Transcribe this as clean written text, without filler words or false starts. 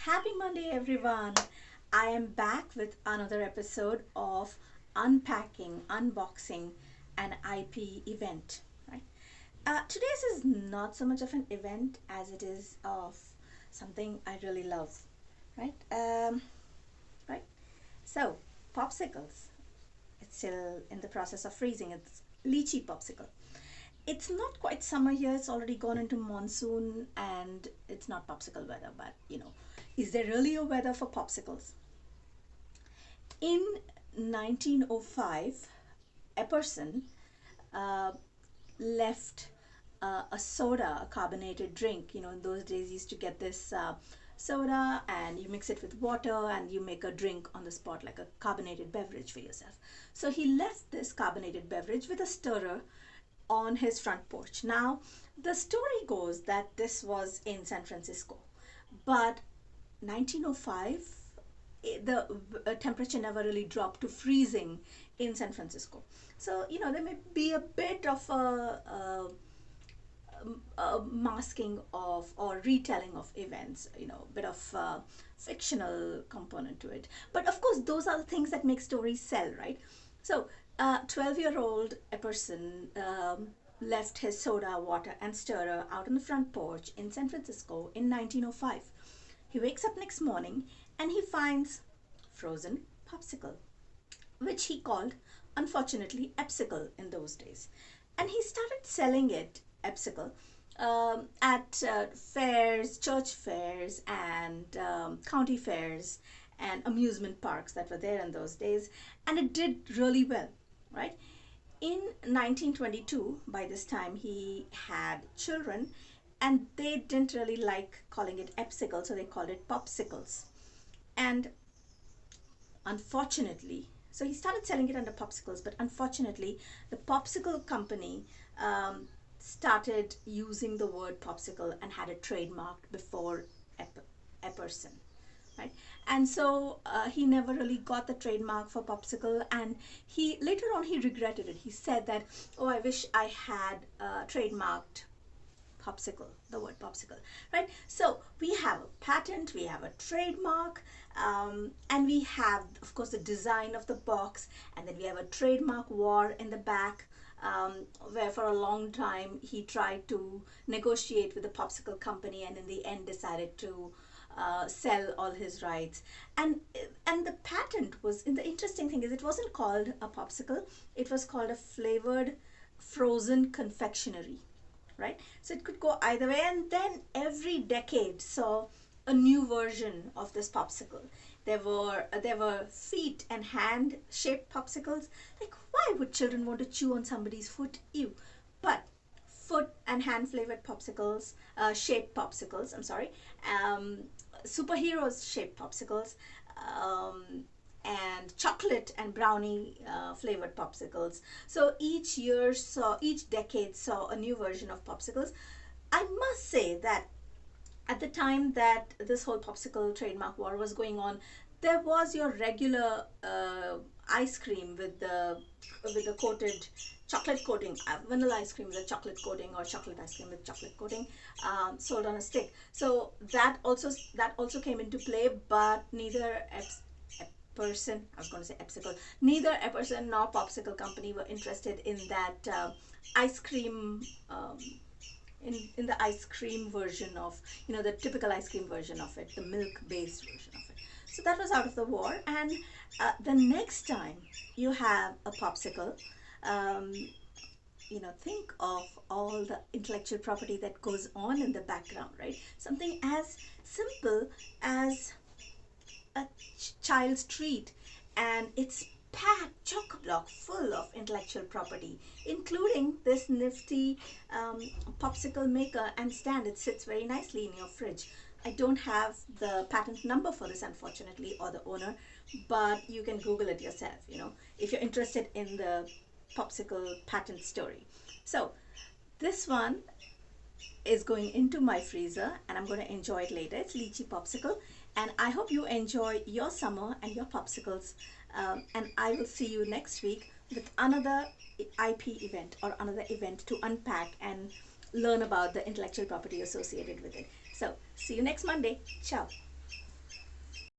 Happy Monday, everyone. I am back with another episode of unpacking, unboxing an IP event. Right? Today's is not so much of an event as it is of something I really love. Right? Right. So, popsicles. It's still in the process of freezing. It's lychee popsicle. It's not quite summer here. It's already gone into monsoon and it's not popsicle weather, but is there really a weather for popsicles? In 1905, Epperson uh, left a soda, a carbonated drink. In those days, you used to get this soda and you mix it with water and you make a drink on the spot, like a carbonated beverage for yourself. So he left this carbonated beverage with a stirrer on his front porch. Now, the story goes that this was in San Francisco, but 1905, the temperature never really dropped to freezing in San Francisco. So, there may be a bit of a masking of or retelling of events, a bit of fictional component to it. But of course, those are the things that make stories sell, right? So, 12-year-old Epperson left his soda, water, and stirrer out on the front porch in San Francisco in 1905. He wakes up next morning and he finds frozen popsicle, which he called, unfortunately, Eppsicle in those days. And he started selling it, Eppsicle, at fairs, church fairs, and county fairs and amusement parks that were there in those days. And it did really well, right? In 1922, by this time, he had children and they didn't really like calling it Eppsicle, so they called it Popsicles. And unfortunately, so he started selling it under Popsicles, but unfortunately, the Popsicle company started using the word popsicle and had it trademarked before Epperson. Right? And so he never really got the trademark for popsicle, and he later on he regretted it. He said that, oh, I wish I had trademarked popsicle, the word popsicle, right? So we have a patent, we have a trademark, and we have, of course, the design of the box, and then we have a trademark war in the back, where for a long time he tried to negotiate with the popsicle company, and in the end decided to sell all his rights. And the patent was, and the interesting thing is, it wasn't called a popsicle; it was called a flavored frozen confectionery. Right? So it could go either way, and then every decade saw a new version of this popsicle. There were feet and hand shaped popsicles. Like, why would children want to chew on somebody's foot? Ew. But foot and hand flavored popsicles, shaped popsicles, I'm sorry, superheroes shaped popsicles, and chocolate and brownie flavored popsicles. So each decade saw a new version of popsicles. I must say that at the time that this whole popsicle trademark war was going on, there was your regular ice cream with the coated chocolate coating, vanilla ice cream with a chocolate coating, or chocolate ice cream with chocolate coating, sold on a stick. So that also came into play, but neither neither Epperson nor Popsicle company were interested in that ice cream, in the ice cream version of, the typical ice cream version of it, the milk-based version of it. So that was out of the war. And the next time you have a popsicle, think of all the intellectual property that goes on in the background, right? Something as simple as a child's treat, and it's packed chock-a-block full of intellectual property, including this nifty popsicle maker and stand. It sits very nicely in your fridge. I don't have the patent number for this, unfortunately, or the owner, but you can Google it yourself, if you're interested in the popsicle patent story. So this one is going into my freezer and I'm going to enjoy it later. It's lychee popsicle, and I hope you enjoy your summer and your popsicles, and I will see you next week with another IP event or another event to unpack and learn about the intellectual property associated with it. So see you next Monday. Ciao.